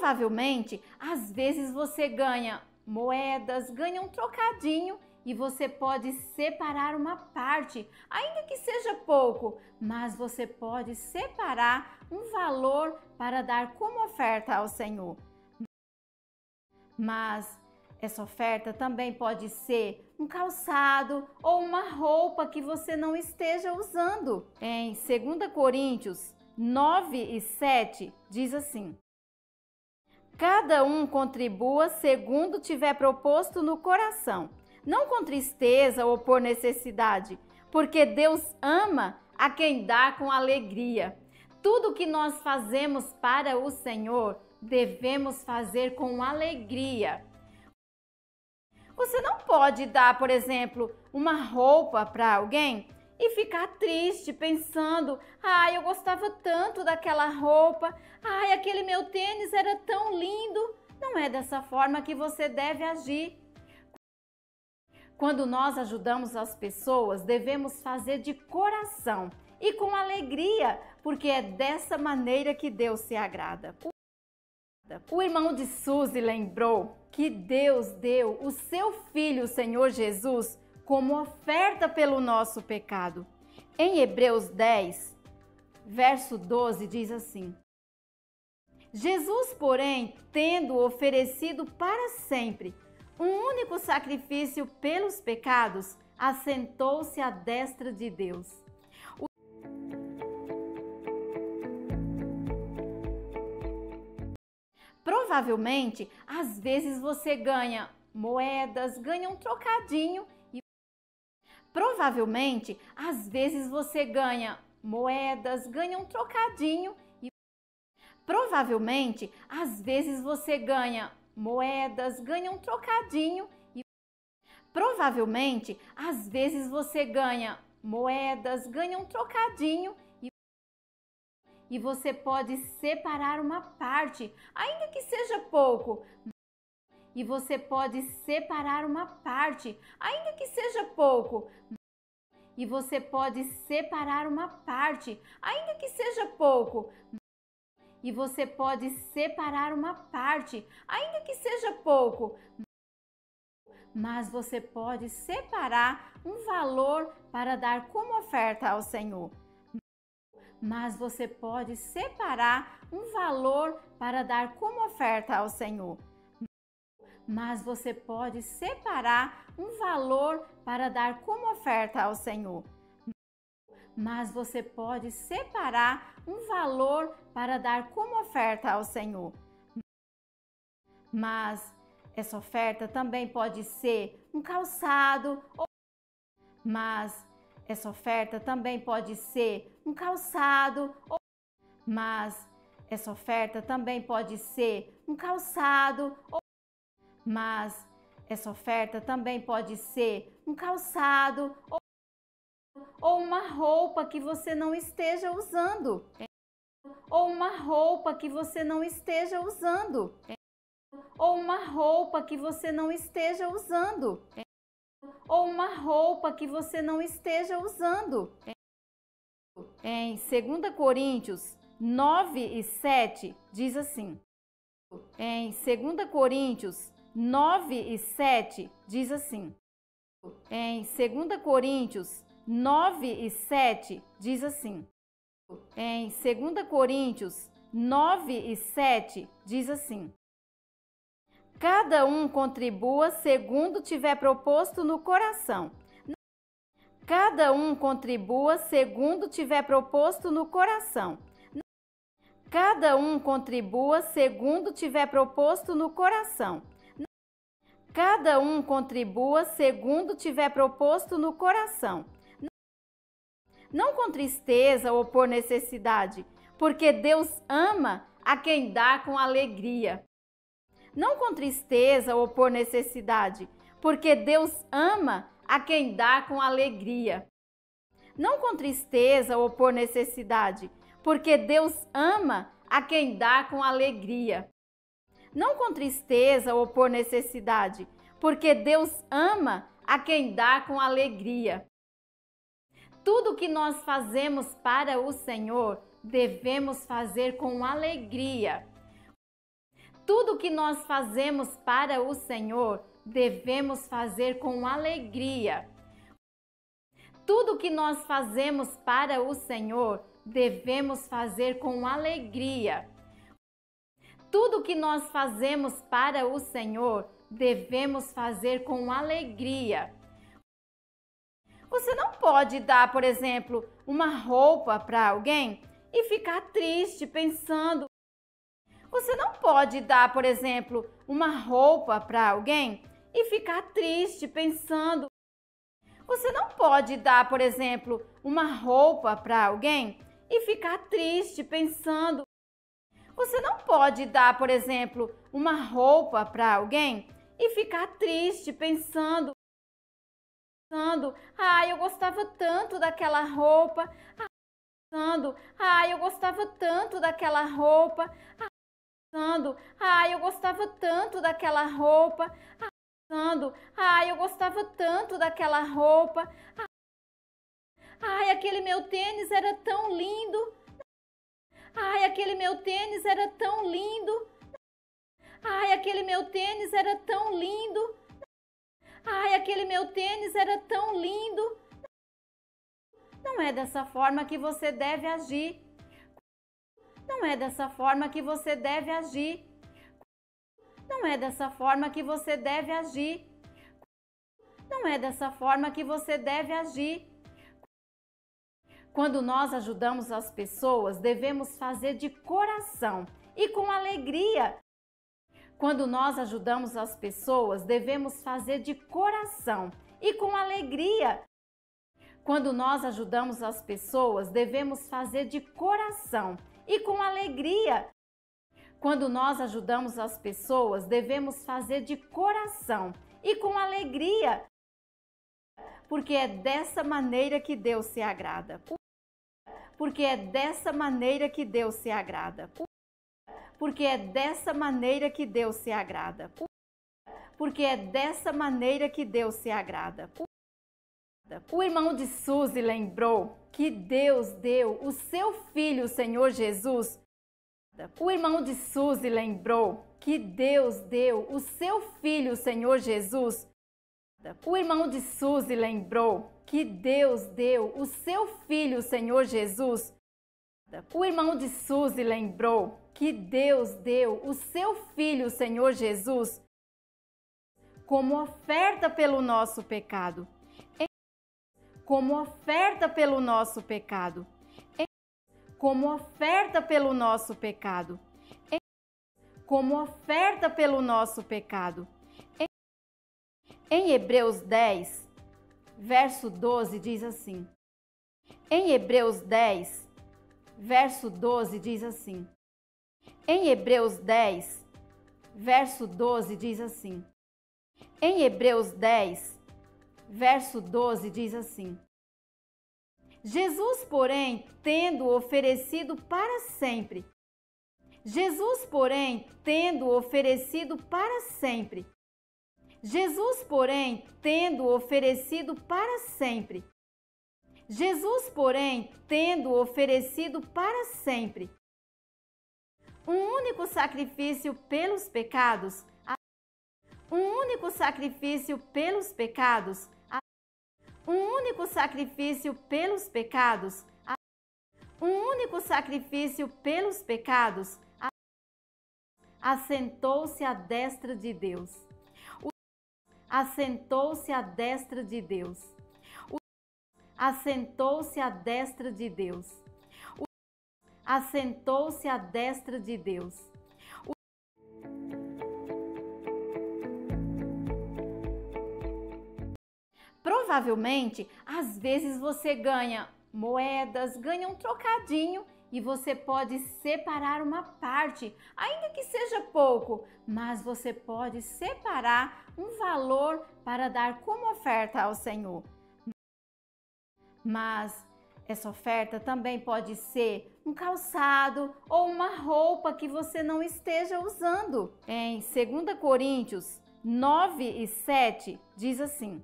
Provavelmente, às vezes você ganha moedas, ganha um trocadinho e você pode separar uma parte, ainda que seja pouco, mas você pode separar um valor para dar como oferta ao Senhor. Mas essa oferta também pode ser um calçado ou uma roupa que você não esteja usando. Em 2 Coríntios 9:7 diz assim: cada um contribua segundo tiver proposto no coração, não com tristeza ou por necessidade, porque Deus ama a quem dá com alegria. Tudo que nós fazemos para o Senhor, devemos fazer com alegria. Você não pode dar, por exemplo, uma roupa para alguém e ficar triste pensando: ai, eu gostava tanto daquela roupa, ai, aquele meu tênis era tão lindo. Não é dessa forma que você deve agir. Quando nós ajudamos as pessoas, devemos fazer de coração e com alegria, porque é dessa maneira que Deus se agrada. O irmão de Suzy lembrou que Deus deu o seu Filho, o Senhor Jesus, como oferta pelo nosso pecado. Em Hebreus 10, verso 12, diz assim: Jesus, porém, tendo oferecido para sempre um único sacrifício pelos pecados, assentou-se à destra de Deus. Provavelmente, às vezes você ganha moedas, ganha um trocadinho e provavelmente, às vezes você ganha moedas, ganha um trocadinho e provavelmente, às vezes você ganha moedas, ganha um trocadinho e provavelmente, às vezes você ganha moedas, ganha um trocadinho e você pode separar uma parte, ainda que seja pouco. E você pode separar uma parte, ainda que seja pouco. E você pode separar uma parte, ainda que seja pouco. E você pode separar uma parte, ainda que seja pouco. Mas você pode separar um valor para dar como oferta ao Senhor. Mas você pode separar um valor para dar como oferta ao Senhor. Mas você pode separar um valor para dar como oferta ao Senhor. Mas você pode separar um valor para dar como oferta ao Senhor. Mas essa oferta também pode ser um calçado mas essa oferta também pode ser um calçado mas essa oferta também pode ser um calçado mas essa oferta também pode ser um calçado ou uma roupa que você não esteja usando. Ou uma roupa que você não esteja usando. Ou uma roupa que você não esteja usando. Ou uma roupa que você não esteja usando. Em 2 Coríntios 9:7 diz assim. Em 2 Coríntios 9:7 diz assim. Em 2 Coríntios 9:7 diz assim. Em 2 Coríntios 9:7 diz assim: cada um contribua segundo tiver proposto no coração. Cada um contribua segundo tiver proposto no coração. Cada um contribua segundo tiver proposto no coração. Cada um contribua segundo tiver proposto no coração. Não com tristeza ou por necessidade, porque Deus ama a quem dá com alegria. Não com tristeza ou por necessidade, porque Deus ama a quem dá com alegria. Não com tristeza ou por necessidade, porque Deus ama a quem dá com alegria. Não com tristeza ou por necessidade, porque Deus ama a quem dá com alegria. Tudo que nós fazemos para o Senhor, devemos fazer com alegria. Tudo que nós fazemos para o Senhor, devemos fazer com alegria. Tudo que nós fazemos para o Senhor, devemos fazer com alegria. Tudo que nós fazemos para o Senhor, devemos fazer com alegria. Você não pode dar, por exemplo, uma roupa para alguém e ficar triste pensando. Você não pode dar, por exemplo, uma roupa para alguém e ficar triste pensando. Você não pode dar, por exemplo, uma roupa para alguém e ficar triste pensando. Você não pode dar, por exemplo, uma roupa para alguém e ficar triste pensando. Eu gostava tanto daquela roupa. Eu gostava tanto daquela roupa. Eu gostava tanto daquela roupa. Eu gostava tanto daquela roupa. Aquele meu tênis era tão lindo. Aquele meu tênis era tão lindo. Aquele meu tênis era tão lindo. Aquele meu tênis era tão lindo. Não é dessa forma que você deve agir. Não é dessa forma que você deve agir. Não é dessa forma que você deve agir. Não é dessa forma que você deve agir. Quando nós ajudamos as pessoas, devemos fazer de coração e com alegria. Quando nós ajudamos as pessoas, devemos fazer de coração e com alegria. Quando nós ajudamos as pessoas, devemos fazer de coração e com alegria. Quando nós ajudamos as pessoas, devemos fazer de coração e com alegria. Porque é dessa maneira que Deus se agrada. Porque é dessa maneira que Deus se agrada. Porque é dessa maneira que Deus se agrada. Porque é dessa maneira que Deus se agrada. O irmão de Suzy lembrou que Deus deu o seu filho, o Senhor Jesus. O irmão de Suzy lembrou que Deus deu o seu filho, o Senhor Jesus. O irmão de Suzy lembrou que Deus deu o seu filho, o Senhor Jesus. O irmão de Suzy lembrou que Deus deu o seu filho, o Senhor Jesus, como oferta pelo nosso pecado. Como oferta pelo nosso pecado. Como oferta pelo nosso pecado. Como oferta pelo nosso pecado. Em Hebreus 10, verso 12 diz assim. Em Hebreus 10, verso 12 diz assim. Em Hebreus 10, verso 12 diz assim. Em Hebreus 10, verso 12 diz assim. Jesus, porém, tendo oferecido para sempre. Jesus, porém, tendo oferecido para sempre. Jesus, porém, tendo oferecido para sempre. Jesus, porém, tendo oferecido para sempre um único sacrifício pelos pecados, um único sacrifício pelos pecados, um único sacrifício pelos pecados, um único sacrifício pelos pecados, assentou-se à destra de Deus. Assentou-se à destra de Deus. Assentou-se à destra de Deus. Assentou-se à destra de Deus. Provavelmente, às vezes você ganha moedas, ganha um trocadinho e você pode separar uma parte, ainda que seja pouco, mas você pode separar um valor para dar como oferta ao Senhor. Mas essa oferta também pode ser um calçado ou uma roupa que você não esteja usando. Em 2 Coríntios 9:7 diz assim: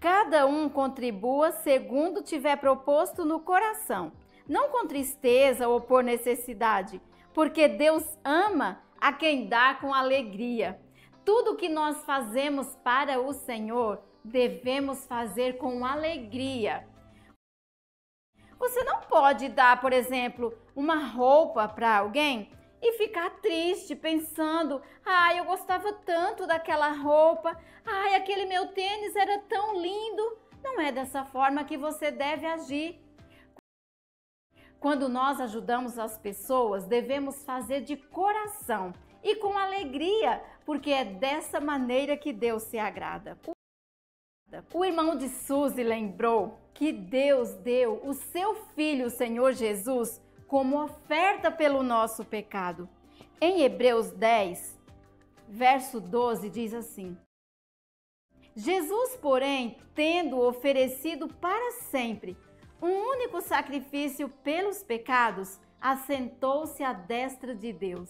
cada um contribua segundo tiver proposto no coração, não com tristeza ou por necessidade, porque Deus ama a quem dá com alegria. Tudo que nós fazemos para o Senhor, devemos fazer com alegria. Você não pode dar, por exemplo, uma roupa para alguém e ficar triste pensando: ai, eu gostava tanto daquela roupa, ai, aquele meu tênis era tão lindo. Não é dessa forma que você deve agir. Quando nós ajudamos as pessoas, devemos fazer de coração e com alegria, porque é dessa maneira que Deus se agrada. O irmão de Suzy lembrou que Deus deu o seu Filho, o Senhor Jesus, como oferta pelo nosso pecado. Em Hebreus 10, verso 12, diz assim: Jesus, porém, tendo oferecido para sempre um único sacrifício pelos pecados, assentou-se à destra de Deus.